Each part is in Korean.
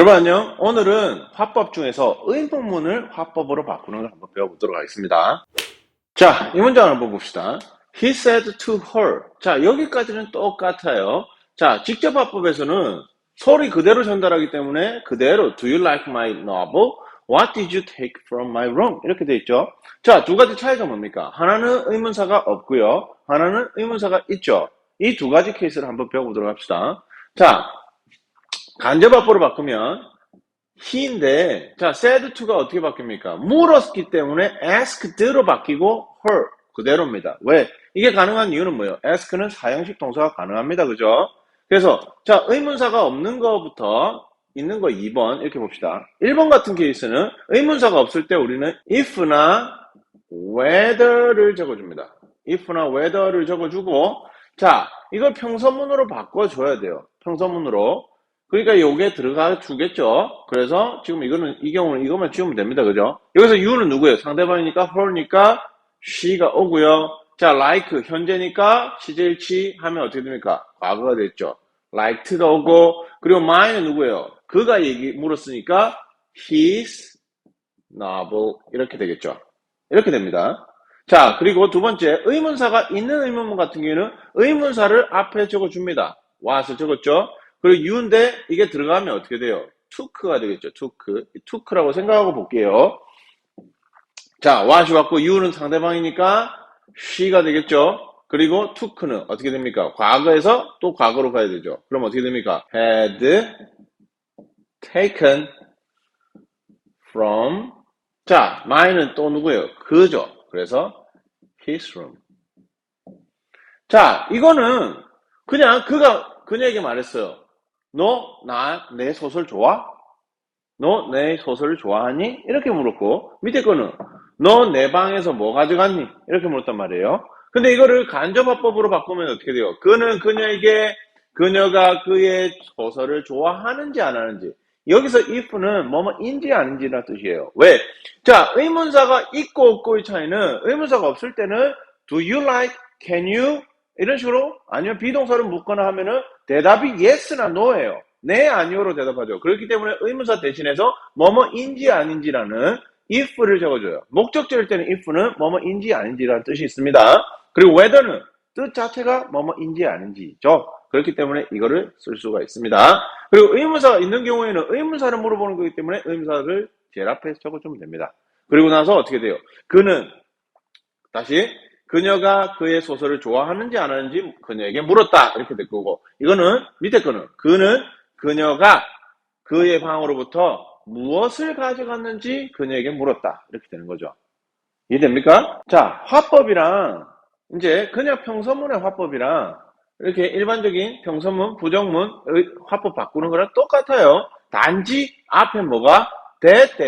여러분 안녕. 오늘은 화법 중에서 의문문을 화법으로 바꾸는 걸 한번 배워보도록 하겠습니다. 자, 이 문장을 한번 봅시다. He said to her. 자, 여기까지는 똑같아요. 자, 직접 화법에서는 소리 그대로 전달하기 때문에 그대로 Do you like my novel? What did you take from my room? 이렇게 돼 있죠. 자, 두 가지 차이가 뭡니까? 하나는 의문사가 없고요. 하나는 의문사가 있죠. 이 두 가지 케이스를 한번 배워보도록 합시다. 자, 간접화법으로 바꾸면 he인데, 자, said to가 어떻게 바뀝니까? 물었기 때문에 asked로 바뀌고 her 그대로입니다. 왜? 이게 가능한 이유는 뭐예요? ask는 사형식 동사가 가능합니다. 그죠? 그래서 자, 의문사가 없는 거부터 있는 거 2번 이렇게 봅시다. 1번 같은 케이스는 의문사가 없을 때 우리는 if나 whether를 적어줍니다. if나 whether를 적어주고, 자, 이걸 평서문으로 바꿔줘야 돼요. 평서문으로. 그러니까 요게 들어가 주겠죠. 그래서 지금 이 경우는 이것만 지우면 됩니다. 그죠? 여기서 you는 누구예요? 상대방이니까 her니까 she가 오고요. 자, like 현재니까 시제일치 하면 어떻게 됩니까? 과거가 됐죠. liked가 오고, 그리고 my는 누구예요? 그가 물었으니까 his novel 이렇게 되겠죠. 이렇게 됩니다. 자, 그리고 두 번째 의문사가 있는 의문문 같은 경우에는 의문사를 앞에 적어줍니다. what을 적었죠. 그리고 you인데 이게 들어가면 어떻게 돼요? took가 되겠죠. took라고 생각하고 볼게요. 자, what이 왔고 you는 상대방이니까 she가 되겠죠. 그리고 took는 어떻게 됩니까? 과거에서 또 과거로 가야 되죠. 그럼 어떻게 됩니까? had taken from. 자, my는 또 누구예요? 그죠. 그래서 his room. 자, 이거는 그냥 그녀에게 말했어요. 너 내 소설 좋아? 너 내 소설을 좋아하니? 이렇게 물었고, 밑에 거는 너 내 방에서 뭐 가져갔니? 이렇게 물었단 말이에요. 근데 이거를 간접화법으로 바꾸면 어떻게 돼요? 그는 그녀에게 그녀가 그의 소설을 좋아하는지 안 하는지. 여기서 if는 뭐뭐인지 아닌지라는 뜻이에요. 왜? 자, 의문사가 있고 없고의 차이는 의문사가 없을 때는 do you like, can you 이런 식으로 아니면 비동사를 묻거나 하면은 대답이 yes나 no예요. 네, 아니오로 대답하죠. 그렇기 때문에 의문사 대신해서 뭐뭐인지 아닌지라는 if를 적어줘요. 목적절일 때는 if는 뭐뭐인지 아닌지라는 뜻이 있습니다. 그리고 whether는 뜻 자체가 뭐뭐인지 아닌지죠. 그렇기 때문에 이거를 쓸 수가 있습니다. 그리고 의문사가 있는 경우에는 의문사를 물어보는 거기 때문에 의문사를 제일 앞에 적어주면 됩니다. 그리고 나서 어떻게 돼요? 다시 그녀가 그의 소설을 좋아하는지 안 하는지 그녀에게 물었다 이렇게 될 거고, 이거는 밑에 거는 그녀가 그의 방으로부터 무엇을 가져갔는지 그녀에게 물었다 이렇게 되는 거죠. 이해됩니까? 자, 화법이랑 이제 그냥 평서문의 화법이랑 이렇게 일반적인 평서문, 부정문, 화법 바꾸는 거랑 똑같아요. 단지 앞에 뭐가 that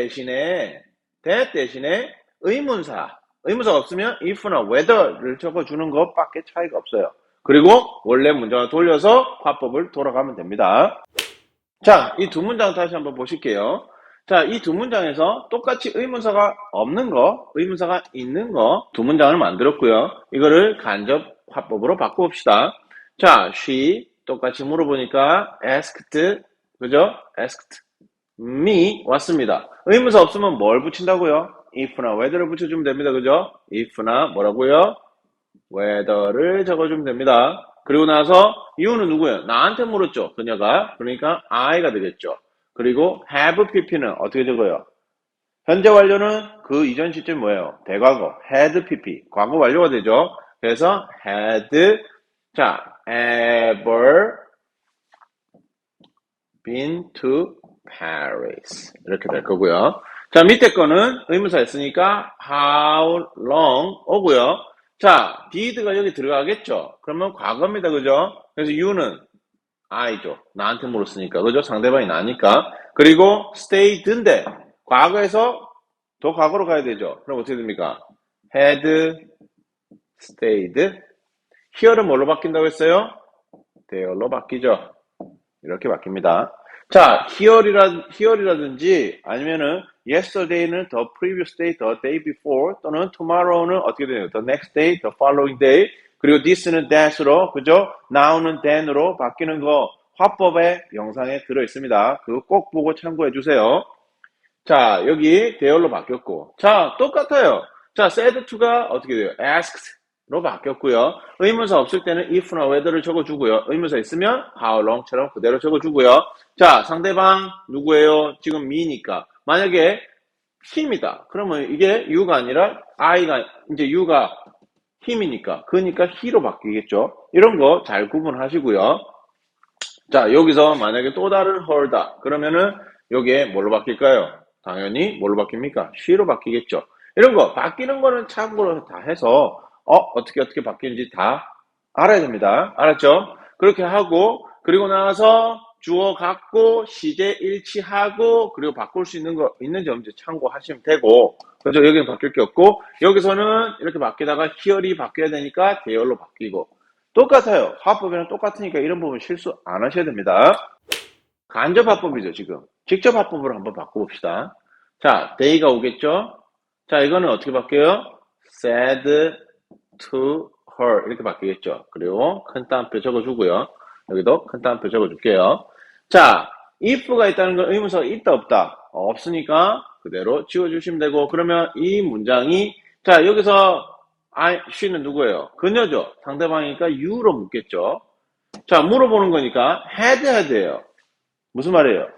대신에 의문사가 없으면 if나 whether를 적어주는 것밖에 차이가 없어요. 그리고 원래 문장을 돌려서 화법을 돌아가면 됩니다. 자, 이 두 문장 다시 한번 보실게요. 자, 이 두 문장에서 똑같이 의문사가 없는 거, 의문사가 있는 거 두 문장을 만들었고요. 이거를 간접 화법으로 바꿔봅시다. 자, she 똑같이 물어보니까 asked, 그죠? asked me 왔습니다. 의문사 없으면 뭘 붙인다고요? if나 whether를 붙여주면 됩니다. 그죠? if나 뭐라고요? whether를 적어주면 됩니다. 그리고 나서 you는 누구예요? 나한테 물었죠. 그녀가. 그러니까 I가 되겠죠. 그리고 have pp는 어떻게 적어요? 현재 완료는 그 이전 시점 뭐예요? 대과거. had pp. 과거 완료가 되죠. 그래서 had, 자, ever been to Paris. 이렇게 될 거고요. 자, 밑에 거는 의문사였으니까 how long 오고요. 자, did가 여기 들어가겠죠. 그러면 과거입니다. 그죠? 그래서 you는 I죠. 나한테 물었으니까. 그죠? 상대방이 나니까. 그리고 stayed인데 과거에서 더 과거로 가야 되죠. 그럼 어떻게 됩니까? had stayed. here는 뭘로 바뀐다고 했어요? there로 바뀌죠. 이렇게 바뀝니다. 자, here이라든지 아니면은 yesterday는 the previous day, the day before 또는 tomorrow는 어떻게 되나요? the next day, the following day. 그리고 this는 that으로, 그죠? now는 then으로 바뀌는 거 화법의 영상에 들어있습니다. 그거 꼭 보고 참고해 주세요. 자, 여기 대열로 바뀌었고. 자, 똑같아요. 자, said to가 어떻게 돼요? asked로 바뀌었고요. 의문사 없을 때는 if나 whether를 적어주고요. 의문사 있으면 how long처럼 그대로 적어주고요. 자, 상대방 누구예요? 지금 me니까. 만약에 힘이다. 그러면 이게 you가 아니라 I가, 이제 you가 힘이니까. 그러니까 he로 바뀌겠죠. 이런 거 잘 구분하시고요. 자, 여기서 만약에 또 다른 her다. 그러면은 여기에 뭘로 바뀔까요? 당연히 뭘로 바뀝니까? she로 바뀌겠죠. 이런 거 바뀌는 거는 참고로 다 해서 어떻게 바뀌는지 다 알아야 됩니다. 알았죠? 그렇게 하고 그리고 나서 주어 갖고 시제 일치하고 그리고 바꿀 수 있는 거 있는지 없는지 참고하시면 되고 그죠? 여기는 바뀔 게 없고 여기서는 이렇게 바뀌다가 here이 바뀌어야 되니까 대열로 바뀌고 똑같아요. 화법이랑 똑같으니까 이런 부분 실수 안 하셔야 됩니다. 간접 화법이죠, 지금. 직접 화법으로 한번 바꿔봅시다. 자, they가 오겠죠? 자, 이거는 어떻게 바뀌어요? said to her 이렇게 바뀌겠죠. 그리고 큰 따옴표 적어주고요. 여기도 큰 따옴표 적어줄게요. 자, if가 있다는 건 의문사가 있다 없다? 없으니까 그대로 지워주시면 되고 그러면 이 문장이 자, 여기서 she는 누구예요? 그녀죠. 상대방이니까 you로 묻겠죠. 자, 물어보는 거니까 had예요. 무슨 말이에요?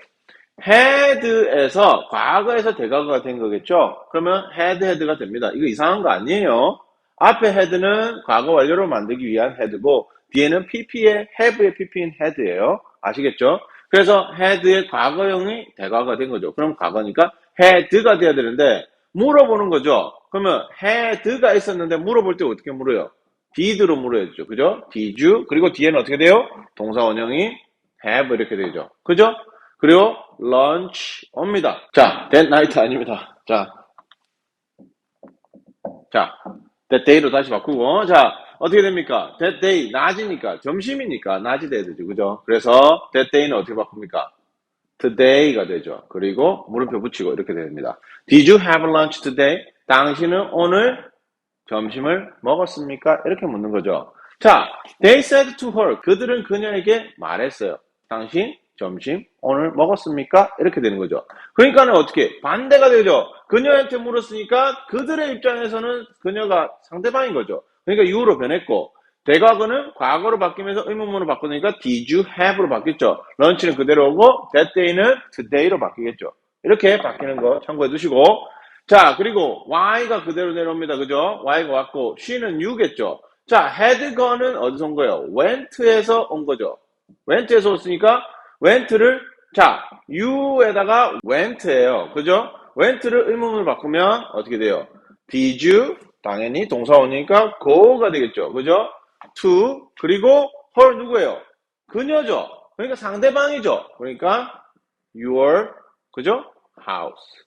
had에서 과거에서 대과거가 된 거겠죠? 그러면 had가 됩니다. 이거 이상한 거 아니에요. 앞에 had는 과거 완료로 만들기 위한 had고 뒤에는 pp의 have의 pp인 had예요. 아시겠죠? 그래서 had의 과거형이 대과거가 된 거죠. 그럼 과거니까 had가 돼야 되는데 물어보는 거죠. 그러면 had가 있었는데 물어볼 때 어떻게 물어요? did로 물어야죠. 그죠? did you? 그리고 뒤에는 어떻게 돼요? 동사 원형이 have 이렇게 되죠. 그죠? 그리고 lunch 옵니다. 자, that night 아닙니다. 자, that day로 다시 바꾸고 자, 어떻게 됩니까? that day, 낮이니까 점심이니까 낮이 돼야 되죠. 그죠? 그래서 that day는 어떻게 바꿉니까? today가 되죠. 그리고 물음표 붙이고 이렇게 됩니다. Did you have lunch today? 당신은 오늘 점심을 먹었습니까? 이렇게 묻는 거죠. 자, they said to her. 그들은 그녀에게 말했어요. 당신 점심 오늘 먹었습니까? 이렇게 되는 거죠. 그러니까는 어떻게 반대가 되죠. 그녀한테 물었으니까 그들의 입장에서는 그녀가 상대방인 거죠. 그러니까 you로 변했고 대과거는 과거로 바뀌면서 의문문으로 바꾸니까 did you have로 바뀌었죠. 런치는 그대로 오고 that day는 today로 바뀌겠죠. 이렇게 바뀌는 거 참고해 두시고 자 그리고 y가 그대로 내려옵니다. 그죠? y가 왔고 she는 you겠죠. 자 had gone은 어디서 온 거예요? went에서 온 거죠. went에서 왔으니까 went를 자 you에다가 went예요. 그죠? went를 의문문으로 바꾸면 어떻게 돼요? did you 당연히 동사원이니까 go가 되겠죠. 그죠? to 그리고 her 누구예요? 그녀죠. 그러니까 상대방이죠. 그러니까 your 그죠? house.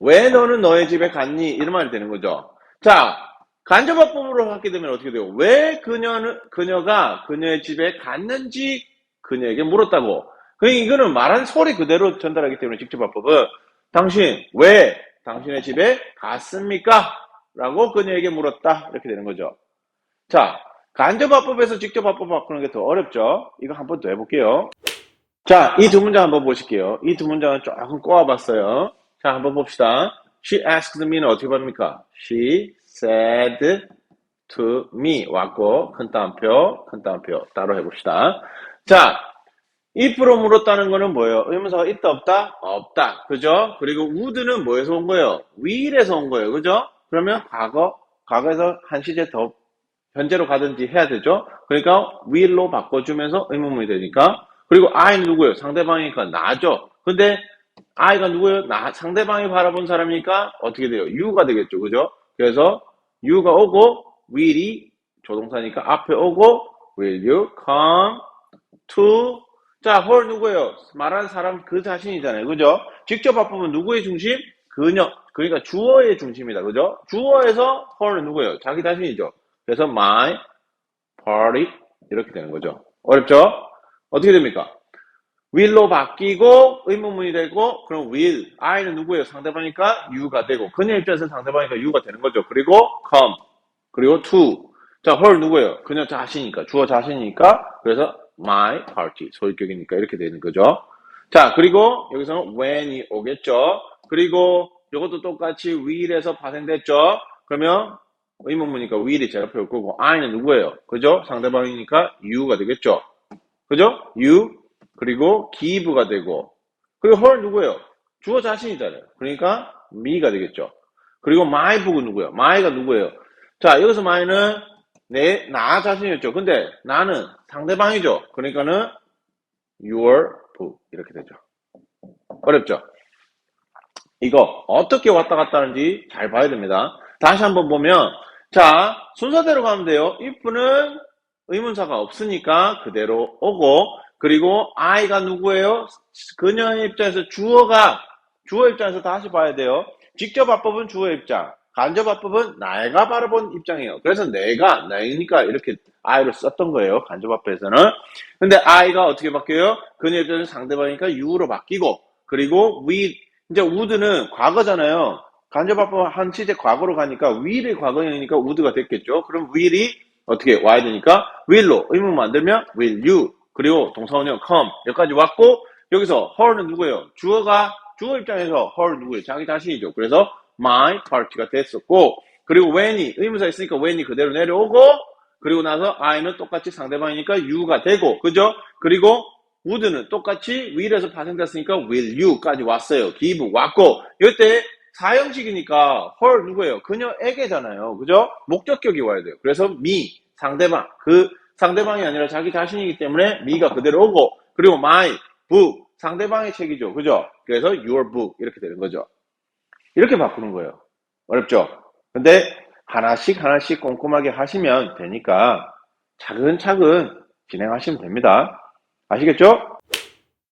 왜 너는 너의 집에 갔니? 이런 말이 되는 거죠. 자, 간접화법으로 하게 되면 어떻게 돼요? 왜 그녀가 그녀의 집에 갔는지 그녀에게 물었다고. 그러니까 이거는 말한 소리 그대로 전달하기 때문에 직접화법은 당신 왜 당신의 집에 갔습니까? 라고 그녀에게 물었다. 이렇게 되는 거죠. 자, 간접화법에서 직접화법 바꾸는 게 더 어렵죠? 이거 한 번 더 해볼게요. 자, 이 두 문장 한번 보실게요. 이 두 문장은 조금 꼬아봤어요. 자, 한번 봅시다. She asked me는 어떻게 받습니까? She said to me 왔고 큰 따옴표 따로 해봅시다. 자, if로 물었다는 거는 뭐예요? 의문사가 있다 없다? 없다. 그죠? 그리고 would는 뭐에서 온 거예요? will에서 온 거예요. 그죠? 그러면 과거에서 한 시제 더 현재로 가든지 해야 되죠? 그러니까 will로 바꿔주면서 의문문이 되니까 그리고 I는 누구예요? 상대방이니까 나죠. 근데 I가 누구예요? 상대방이 바라본 사람이니까 어떻게 돼요? you가 되겠죠. 그죠? 그래서 you가 오고 will이 조동사니까 앞에 오고 will you come to 자, her 누구예요? 말하는 사람 그 자신이잖아요. 그죠? 직접 바꾸면 누구의 중심? 그녀. 그러니까 주어의 중심이다. 그죠? 주어에서 her는 누구예요? 자기 자신이죠. 그래서 my party 이렇게 되는 거죠. 어렵죠? 어떻게 됩니까? will로 바뀌고 의문문이 되고 그럼 will, I는 누구예요? 상대방이니까 you가 되고 그녀 입장에서는 상대방이니까 you가 되는 거죠. 그리고 come, 그리고 to 자, her 누구예요? 그녀 자신이니까, 주어 자신이니까, 그래서 my party, 소유격이니까 이렇게 되는 거죠. 자, 그리고 여기서는 when이 오겠죠. 그리고 이것도 똑같이 will에서 파생됐죠. 그러면 의문문이니까 will이 제가 표울 거고, I는 누구예요? 그죠? 상대방이니까 you가 되겠죠. 그죠? you, 그리고 give가 되고, 그리고 her 누구예요? 주어 자신이잖아요. 그러니까 me가 되겠죠. 그리고 my book은 누구예요? my가 누구예요? 자, 여기서 my는 나 자신이었죠. 근데 나는 상대방이죠. 그러니까는 your book 이렇게 되죠. 어렵죠? 이거 어떻게 왔다 갔다 하는지 잘 봐야 됩니다. 다시 한번 보면 자, 순서대로 가면 돼요. if는 의문사가 없으니까 그대로 오고, 그리고 I가 누구예요? 그녀의 입장에서 주어 입장에서 다시 봐야 돼요. 직접 화법은 주어의 입장, 간접 화법은 내가 바라본 입장이에요. 그래서 나이니까 이렇게 I로 썼던 거예요. 간접 화법에서는. 근데 I가 어떻게 바뀌어요? 그녀의 입장에서 상대방이니까 U로 바뀌고, 그리고 이제 would는 과거잖아요. 간접화법 한 시제 과거로 가니까 will이 과거형이니까 would가 됐겠죠. 그럼 will이 어떻게 와야 되니까 will로 의문 만들면 will you, 그리고 동사원형 come 여기까지 왔고, 여기서 her는 누구예요? 주어 입장에서 her 누구예요? 자기 자신이죠. 그래서 my party가 됐었고, 그리고 when이 의문사 있으니까 when이 그대로 내려오고, 그리고 나서 I는 똑같이 상대방이니까 you가 되고, 그죠? 그리고 would는 똑같이 will에서 파생됐으니까 will you까지 왔어요. give 왔고, 이때 사형식이니까 her 누구예요? 그녀에게잖아요. 그죠? 목적격이 와야 돼요. 그래서 me, 상대방, 그 상대방이 아니라 자기 자신이기 때문에 me가 그대로 오고, 그리고 my book, 상대방의 책이죠. 그죠? 그래서 your book 이렇게 되는 거죠. 이렇게 바꾸는 거예요. 어렵죠? 근데 하나씩 꼼꼼하게 하시면 되니까 차근차근 진행하시면 됩니다. 아시겠죠?